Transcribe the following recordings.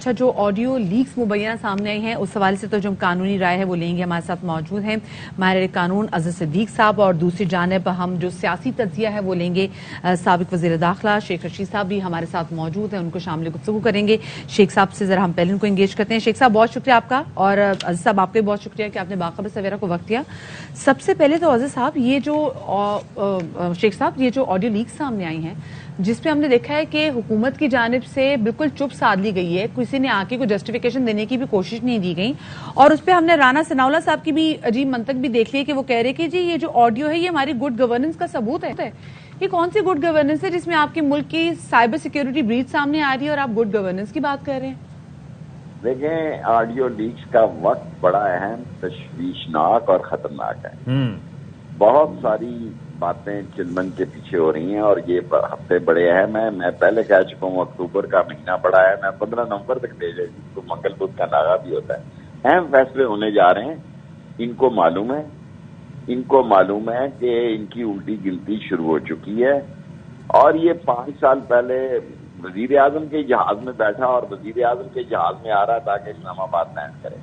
اچھا، جو audio leaks مبینہ سامنے آئی ہیں اس حوالے سے تو جو قانونی رائے ہے وہ لیں گے. ہمارے ساتھ موجود ہیں ماہر قانون عزیز صدیق صاحب، اور دوسری جانب ہم جو سیاسی تجزیہ ہے وہ لیں گے سابق وزیر داخلہ شیخ رشید صاحب بھی ہمارے ساتھ موجود ہیں، ان کو شامل گفتگو کریں گے. شیخ صاحب سے ذرا ہم پہلے ان کو انگیج کرتے ہیں. شیخ صاحب بہت شکریہ آپ کا، اور عزیز صاحب آپ کا بھی بہت شکریہ کہ آپ نے باخبر سویرا کو وقت دیا. سب سے پہلے تو عزیز صاحب یہ جو شیخ صاحب یہ جو آڈیو لیکس سامنے آئی ہیں جس پہ ہم نے دیکھا ہے کہ حکومت کی جانب سے بالکل چپ سادھ لی گئی ہے، کسی نے آ کے کوئی جسٹیفیکیشن دینے کی بھی کوشش نہیں دی گئی، اور اس پہ ہم نے رانا ثناءاللہ صاحب کی بھی عجیب منطق بھی دیکھ لی کہ وہ کہہ رہے کہ جی یہ جو آڈیو ہے یہ ہماری گڈ گورننس کا ثبوت ہے. یہ کون سی گڈ گورننس ہے جس میں آپ کے ملک کی سائبر سیکیورٹی بریچ سامنے آ رہی ہے اور آپ گڈ گورننس کی بات کر رہے ہیں؟ دیکھیں، آڈیو لیکس کا وقت بڑا اہم، تشویشناک اور خطرناک ہے. بہت ساری باتیں چلمن کے پیچھے ہو رہی ہیں اور یہ ہفتے بڑے اہم ہیں. میں پہلے کہہ چکا ہوں اکتوبر کا مہینہ بڑا ہے، میں 15 نومبر تک دے دے تو منگل بدھ کا ناغہ بھی ہوتا ہے. اہم فیصلے ہونے جا رہے ہیں. ان کو معلوم ہے کہ ان کی الٹی گنتی شروع ہو چکی ہے، اور یہ 5 سال پہلے وزیر اعظم کے جہاز میں بیٹھا اور وزیر اعظم کے جہاز میں آ رہا تاکہ اسلام آباد لینڈ کرے.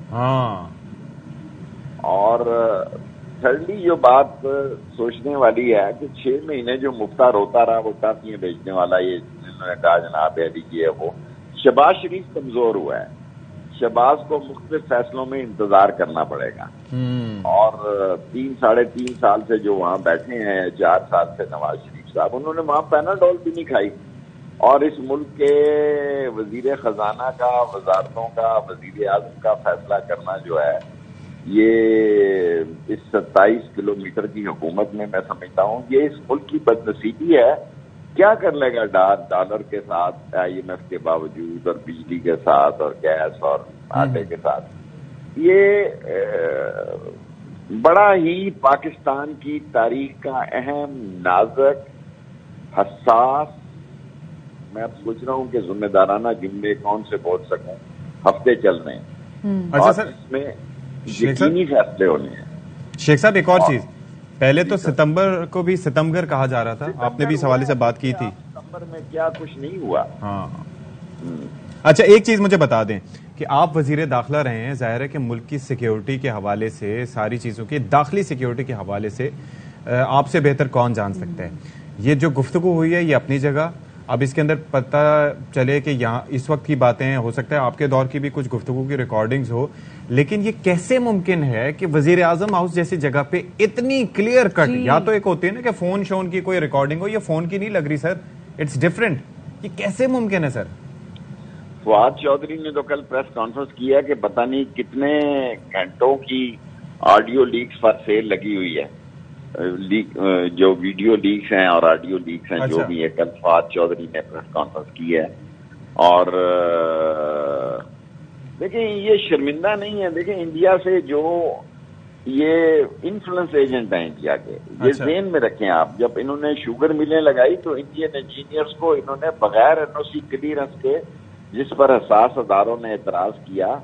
اور تھرڈلی جو بات سوچنے والی ہے کہ 6 مہینے جو مفتہ روتا رہا وہ کافی بیچنے والا، یہ انہوں نے کہا جناب علی یہ وہ. شہباز شریف کمزور ہوا ہے، شہباز کو مختلف فیصلوں میں انتظار کرنا پڑے گا، اور 3-3.5 سال سے جو وہاں بیٹھے ہیں، 4 سال سے نواز شریف صاحب، انہوں نے وہاں پیناڈول بھی نہیں کھائی. اور اس ملک کے وزیر خزانہ کا، وزارتوں کا، وزیر اعظم کا فیصلہ کرنا جو ہے، یہ اس 27 کلومیٹر کی حکومت میں سمجھتا ہوں یہ اس ملک کی بدنصیبی ہے. کیا کر لے گا ڈالر کے ساتھ، IMF کے باوجود، اور بجلی کے ساتھ، اور گیس اور آٹے کے ساتھ. یہ بڑا ہی پاکستان کی تاریخ کا اہم، نازک، حساس، میں اب سوچ رہا ہوں کہ ذمہ دارانہ جملے کون سے بول سکوں، ہفتے چل رہے ہیں اور اس میں یقینی فیصلے ہونے ہیں. شیخ صاحب ایک اور چیز، پہلے تو ستمبر کو بھی ستمگر کہا جا رہا تھا، آپ نے بھی اس حوالے سے بات کی تھی. ستمبر میں کیا کچھ نہیں ہوا. اچھا ایک چیز مجھے بتا دیں کہ آپ وزیر داخلہ رہے ہیں، ظاہر ہے کہ ملک کی سیکیورٹی کے حوالے سے، ساری چیزوں کی داخلی سیکیورٹی کے حوالے سے آپ سے بہتر کون جان سکتا ہے. یہ جو گفتگو ہوئی ہے یہ اپنی جگہ، اب اس کے اندر پتہ چلے کہ یہاں اس وقت کی باتیں، ہو سکتا ہے آپ کے دور کی بھی کچھ گفتگو کی ریکارڈنگز ہو، لیکن یہ کیسے ممکن ہے کہ وزیر اعظم ہاؤس جیسی جگہ پہ اتنی کلیئر کٹ، یا تو ایک ہوتی ہے نا کہ فون شون کی کوئی ریکارڈنگ ہو، یہ فون کی نہیں لگ رہی سر، اٹس ڈیفرنٹ. یہ کیسے ممکن ہے سر؟ فواد چودھری نے تو کل پریس کانفرنس کیا کہ پتہ نہیں کتنے گھنٹوں کی آڈیو لیکس پر سیل لگی ہوئی ہے. جو ویڈیو لیکس ہیں اور آڈیو لیکس ہیں جو بھی ہے، کل فواد چودھری نے پریس کانفرنس کی ہے. اور دیکھیں یہ شرمندہ نہیں ہے. دیکھیں انڈیا سے جو یہ انفلوئنس ایجنٹ ہیں انڈیا کے، یہ ذہن میں رکھیں آپ. جب انہوں نے شوگر ملیں لگائی تو انڈین انجینئرز کو انہوں نے بغیر NOC کلیئرنس کے، جس پر حساس اداروں نے اعتراض کیا،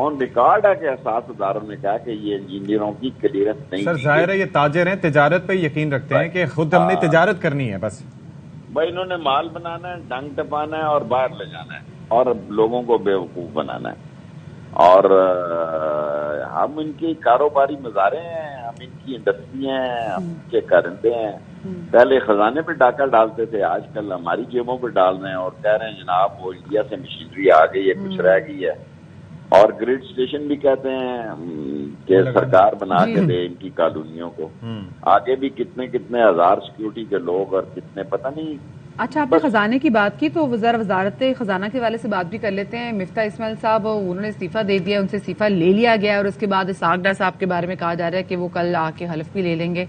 آن ریکارڈ ہے کہ حساس اداروں نے کہا کہ یہ انجینئروں کی کلیئرنس نہیں. سر ظاہر ہے یہ تاجر ہیں، تجارت پہ یقین رکھتے ہیں کہ خود ہم نے تجارت کرنی ہے بس. بھائی انہوں نے مال بنانا ہے، ڈنگ ٹپانا ہے اور باہر لے جانا ہے اور لوگوں کو بیوقوف بنانا ہے. اور ہم ان کی کاروباری مظاہرے ہیں، ہم ان کی انڈسٹری ہیں، ہم ان کے کارندے ہیں. پہلے خزانے پہ ڈاکہ ڈالتے تھے، آج کل ہماری جیبوں پہ ڈال رہے ہیں اور کہہ رہے ہیں جناب وہ انڈیا سے مشینری آ گئی ہے، کچھ رہ گئی ہے. اور گریڈ اسٹیشن بھی کہتے ہیں کہ سرکار بنا کے دے ان کی کالونیوں کو. آگے بھی کتنے ہزار سیکیورٹی کے لوگ اور کتنے پتہ نہیں. اچھا آپ نے خزانے کی بات کی تو وزارت خزانہ کے حوالے سے بات بھی کر لیتے ہیں. مفتاح اسماعیل صاحب انہوں نے استعفیٰ دے دیا، ان سے استعفیٰ لے لیا گیا، اور اس کے بعد اسحاق ڈار صاحب کے بارے میں کہا جا رہا ہے کہ وہ کل آ کے حلف بھی لے لیں گے.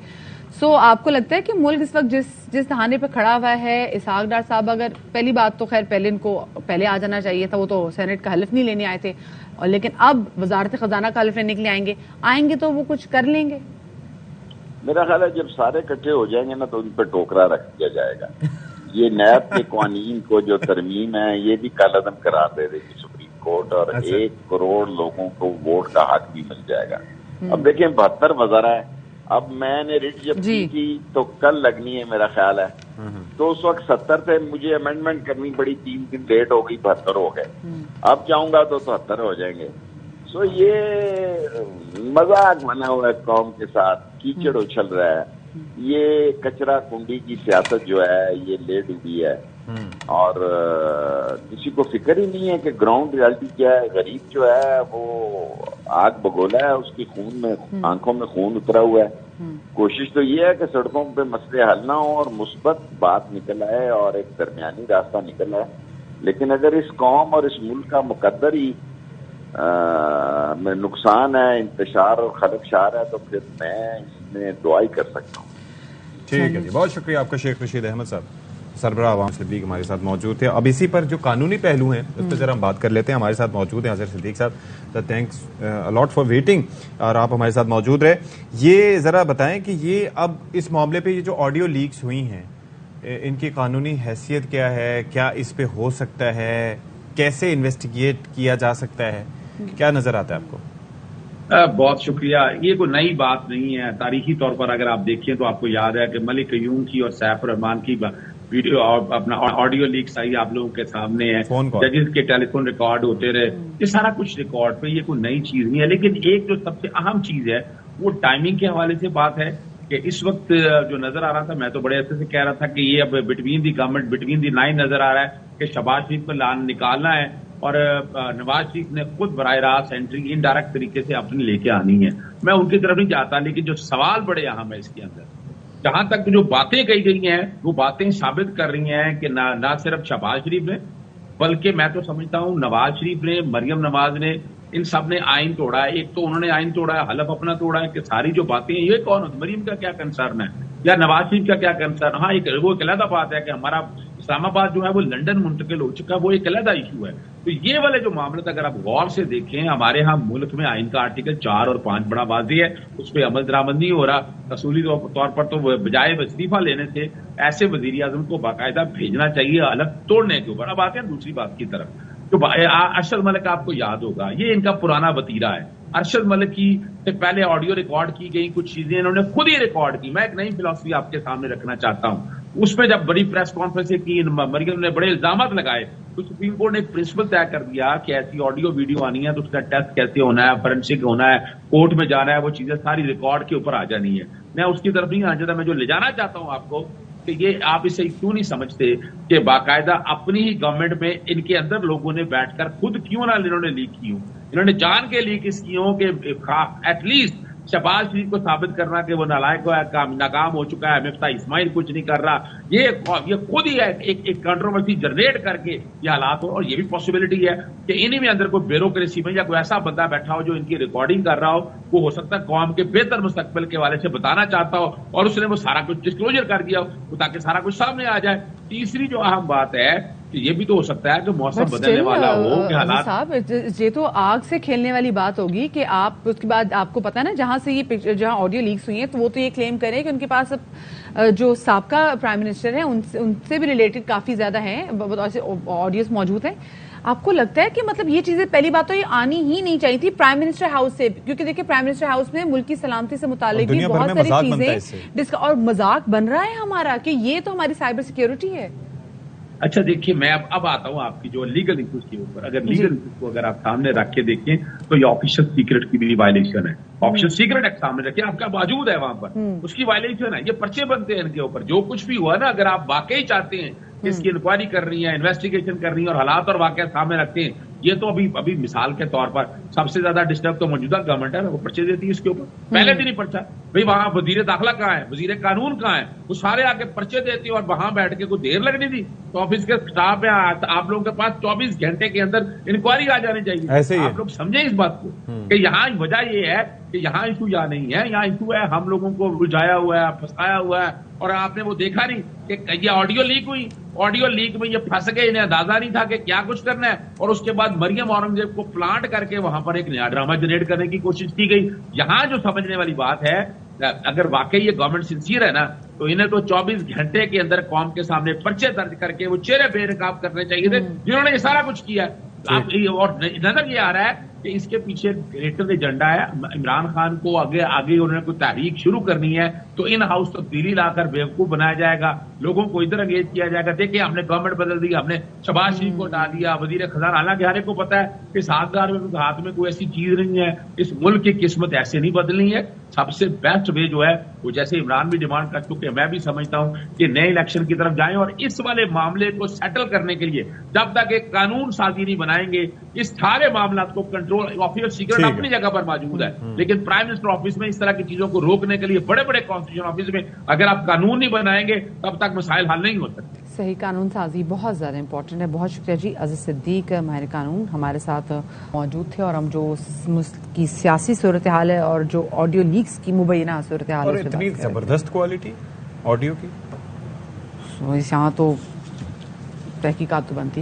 سو آپ کو لگتا ہے کہ ملک اس وقت جس دہانے پہ کھڑا ہوا ہے، اسحاق ڈار صاحب اگر پہلی بات تو خیر پہلے ان کو پہلے آ جانا چاہیے تھا، وہ تو سینٹ کا حلف نہیں لینے آئے تھے، اور لیکن اب وزارت خزانہ کا حلف لینے کے لیے آئیں گے تو وہ کچھ کر لیں گے. میرا خیال ہے جب سارے اکٹھے ہو جائیں گے نا تو ان پہ ٹوکرا رکھ دیا جائے گا. یہ نیب کے قوانین کو جو ترمیم ہے یہ بھی کل عدم قرار دے دے گی سپریم کورٹ، اور 1 کروڑ لوگوں کو ووٹ کا حق بھی مل جائے گا. اب دیکھیں 72 وزراء ہے. اب میں نے ریٹ جب کی تھی تو کل لگنی ہے میرا خیال ہے. تو اس وقت 70 تھے, مجھے امینڈمنٹ کرنی پڑی, 3 دن لیٹ ہو گئی, 72 ہو گئے. اب جاؤں گا تو 73 ہو جائیں گے. سو یہ مذاق بنا ہوا ہے قوم کے ساتھ, کیچڑ اچھل رہا ہے. یہ کچرا کنڈی کی سیاست جو ہے یہ لے ڈوبی ہے, اور کسی کو فکر ہی نہیں ہے کہ گراؤنڈ ریالٹی کیا ہے. غریب جو ہے وہ آگ بگولا ہے, اس کی خون میں, آنکھوں میں خون اترا ہوا ہے. کوشش تو یہ ہے کہ سڑکوں پہ مسئلے حل نہ ہوں اور مثبت بات نکل آئے اور ایک درمیانی راستہ نکل آئے. لیکن اگر اس قوم اور اس ملک کا مقدر ہی میں نقصان ہے, انتشار اور خلق شار ہے, تو پھر میں اس میں دعائی کر سکتا ہوں. ٹھیک ہے جی, بہت شکریہ آپ کا شیخ رشید احمد صاحب, سربراہ عوام صدیق ہمارے ساتھ موجود تھے. اب اسی پر جو قانونی پہلو ہیں اس پہ ذرا ہم بات کر لیتے ہیں. ہمارے ساتھ موجود ہیں اظہر صدیق صاحب. تھینکس الاٹ فار ویٹنگ, اور آپ ہمارے ساتھ موجود رہے. یہ ذرا بتائیں کہ یہ اب اس معاملے پہ یہ جو آڈیو لیکس ہوئی ہیں ان کی قانونی حیثیت کیا ہے, کیا اس پہ ہو سکتا ہے, کیسے انویسٹیگیٹ کیا جا سکتا ہے, کیا نظر آتا ہے آپ کو؟ بہت شکریہ. یہ کوئی نئی بات نہیں ہے. تاریخی طور پر اگر آپ دیکھیں تو آپ کو یاد ہے کہ ملک قیوم کی اور سیف الرحمان کی ویڈیو اور اپنا آڈیو لیکس آئی آپ لوگوں کے سامنے ہے, ججز کے ٹیلی فون ریکارڈ ہوتے رہے, یہ سارا کچھ ریکارڈ پہ, یہ کوئی نئی چیز نہیں ہے. لیکن ایک جو سب سے اہم چیز ہے وہ ٹائمنگ کے حوالے سے بات ہے کہ اس وقت جو نظر آ رہا تھا, میں تو بڑے عرصے سے کہہ رہا تھا کہ یہ اب between the government, between the line نظر آ رہا ہے کہ شہباز شریف کو لان نکالنا ہے اور نواز شریف نے خود براہ راست انٹری انڈائریکٹ طریقے سے اپنی لے کے آنی ہے. میں ان کی طرف نہیں جاتا, لیکن جو سوال بڑے اہم ہے اس کے اندر, جہاں تک جو باتیں کہی گئی ہیں وہ باتیں ثابت کر رہی ہیں کہ نہ صرف شہباز شریف نے, بلکہ میں تو سمجھتا ہوں نواز شریف نے, مریم نواز نے, ان سب نے آئین توڑا ہے. ایک تو انہوں نے آئین توڑا ہے, حلف اپنا توڑا ہے کہ ساری جو باتیں ہیں, یہ کون ہوتی, مریم کا کیا کنسرن ہے یا نواز شریف کا کیا کنسرن. ہاں وہ ایک علیحدہ بات ہے کہ ہمارا اسلام آباد جو ہے وہ لنڈن منتقل ہو چکا ہے, وہ ایک علیحدہ ایشو ہے. تو یہ والے جو معاملات اگر آپ غور سے دیکھیں, ہمارے ہاں ملک میں آئین کا آرٹیکل 4 اور 5 بڑا واضح ہے, اس پہ عمل درآمد نہیں ہو رہا. اصولی طور پر تو بجائے وظیفہ لینے سے ایسے وزیر اعظم کو باقاعدہ بھیجنا چاہیے الگ توڑنے کے اوپر. اب آتے ہیں دوسری بات کی طرف. تو ارشد ملک آپ کو یاد ہوگا, یہ ان کا پرانا وتیرہ ہے. ارشد ملک کی سے پہلے آڈیو ریکارڈ کی گئی کچھ چیزیں انہوں نے خود ہی ریکارڈ کی. میں ایک نئی فلاسفی آپ کے سامنے رکھنا چاہتا ہوں. اس میں جب بڑی پریس کانفرنس کی مریم نے بڑے الزامات لگائے تو سپریم کورٹ نے ایک پرنسپل طے کر دیا کہ ایسی آڈیو ویڈیو آنی ہے تو اس کا ٹیسٹ کیسے ہونا ہے, فورینسک ہونا ہے, کورٹ میں جانا ہے, وہ چیزیں ساری ریکارڈ کے اوپر آ جانی ہے. میں اس کی طرف نہیں آنا چاہتا. میں جو لے جانا چاہتا ہوں آپ کو کہ یہ آپ اسے کیوں نہیں سمجھتے کہ باقاعدہ اپنی ہی گورنمنٹ میں ان کے اندر لوگوں نے بیٹھ کر خود کیوں نہ انہوں نے لیک کی ہوں, انہوں نے جان کے لیک اس کی ہوں کہ ایٹ لیسٹ شہباز شریف کو ثابت کرنا کہ وہ نالائق ہے, ناکام ہو چکا ہے, مفتاح اسماعیل کچھ نہیں کر رہا. یہ خود ہی ہے ایک کنٹروورسی جنریٹ کر کے یہ حالات ہو. اور یہ بھی پاسبلٹی ہے کہ انہی میں اندر کوئی بیوروکریسی میں یا کوئی ایسا بندہ بیٹھا ہو جو ان کی ریکارڈنگ کر رہا ہو, وہ ہو سکتا ہے قوم کے بہتر مستقبل کے حوالے سے بتانا چاہتا ہو اور اس نے وہ سارا کچھ ڈسکلوجر کر دیا ہو تاکہ سارا کچھ سامنے آ جائے. تیسری جو اہم بات ہے کہ یہ بھی تو ہو سکتا ہے کہ موسم بدلنے والا ہو کہ حالات. صاحب یہ تو آگ سے کھیلنے والی بات ہوگی کہ آپ اس کے بعد آپ کو پتا نا جہاں سے یہ جہاں آڈیو لیکس ہوئی ہیں تو وہ تو یہ کلیم کریں کہ ان کے پاس جو سابقہ پرائم منسٹر ہیں ان سے بھی ریلیٹڈ کافی زیادہ ہیں آڈیوز موجود ہیں. آپ کو لگتا ہے کہ مطلب یہ چیزیں پہلی بات تو یہ آنی ہی نہیں چاہیے تھی پرائم منسٹر ہاؤس سے, کیونکہ دیکھیں پرائم منسٹر ہاؤس میں ملک کی سلامتی سے متعلق بھی بہت ساری چیزیں اور مذاق بن رہا ہے ہمارا کہ یہ تو ہماری سائبر سیکیورٹی ہے. اچھا دیکھیے, میں اب آتا ہوں آپ کی جو لیگل ایشوز کے اوپر. اگر لیگل ایشوز کو اگر آپ سامنے رکھ کے دیکھیں تو یہ آفیشل سیکرٹ کی بھی وائلیشن ہے. آفیشل سیکرٹ ایکٹ سامنے رکھیں, آپ کا موجود ہے وہاں پر, اس کی وائلیشن ہے. یہ پرچے بنتے ہیں ان کے اوپر. جو کچھ بھی ہوا نا, اگر آپ واقعی چاہتے ہیں کہ اس کی انکوائری کر رہی ہیں, انویسٹیگیشن کر رہی ہیں اور حالات اور واقعات سامنے رکھتے ہیں, یہ تو ابھی مثال کے طور پر سب سے زیادہ ڈسٹرب تو موجودہ گورنمنٹ ہے, وہ پرچے دیتی ہے اس کے اوپر. پہلے دن ہی پرچہ, بھائی وہاں وزیر داخلہ کہاں ہے, وزیر قانون کہاں ہے, وہ سارے آ کے پرچے دیتی اور وہاں بیٹھ کے کوئی دیر لگنی تھی تو آفس کے اسٹاف میں آپ لوگوں کے پاس 24 گھنٹے کے اندر انکوائری آ جانی چاہیے. آپ لوگ سمجھیں اس بات کو کہ یہاں وجہ یہ ہے کہ یہاں ایشو یا نہیں ہے, یہاں ایشو ہے ہم لوگوں کو الجھایا ہوا ہے, پھنسایا ہوا ہے. اور آپ نے وہ دیکھا نہیں کہ یہ آڈیو لیک ہوئی, آڈیو لیک میں یہ پھنس گئے, انہیں اندازہ نہیں تھا کہ کیا کچھ کرنا ہے, اور اس کے بعد مریم اورنگزیب کو پلانٹ کر کے وہاں پر ایک نیا ڈرامہ جنریٹ کرنے کی کوشش کی گئی. یہاں جو سمجھنے والی بات ہے, اگر واقعی یہ گورنمنٹ سنسیئر ہے نا تو انہیں تو 24 گھنٹے کے اندر قوم کے سامنے پرچے درج کر کے وہ چہرے بے نقاب کرنے چاہیے تھے جنہوں نے یہ سارا کچھ کیا. اور نظر یہ آ رہا ہے کہ اس کے پیچھے گریٹر ایجنڈا ہے. عمران خان کو آگے انہوں نے کوئی تحریک شروع کرنی ہے تو ان ہاؤس تبدیلی لا کر بیوقوف بنایا جائے گا, لوگوں کو ادھر انگیج کیا جائے گا. دیکھیں ہم نے گورنمنٹ بدل دی, ہم نے شہباز شریف کو ڈال دیا وزیر خزانہ, حالانکہ ہر ایک کو پتا ہے کہ اس ہاتھ میں کوئی ایسی چیز نہیں ہے, اس ملک کی قسمت ایسے نہیں بدلنی ہے. سب سے بیسٹ وے جو ہے وہ جیسے عمران بھی ڈیمانڈ کر چکے, میں بھی سمجھتا ہوں کہ نئے الیکشن کی طرف جائیں, اور اس والے معاملے کو سیٹل کرنے کے لیے جب تک ایک قانون سازی نہیں بنائیں گے, اس سارے معاملات کو کنٹرول, آفس آف سیکرٹ اپنی جگہ پر موجود ہے, لیکن پرائم منسٹر آفس میں اس طرح کی چیزوں کو روکنے کے لیے بڑے بڑے کانسٹیٹیوشن آفس میں اگر آپ قانون نہیں بنائیں گے تب تک مسائل حل نہیں ہو سکتے. صحیح, قانون سازی بہت زیادہ امپورٹنٹ ہے. بہت شکریہ جی. عزیز صدیق ماہر قانون ہمارے ساتھ موجود تھے, اور ہم جو کی سیاسی صورتحال ہے اور جو آڈیو لیکس کی مبینہ صورتحال ہے, اتنی زبردست کوالٹی آڈیو کی, یہاں تو تحقیقات تو بنتی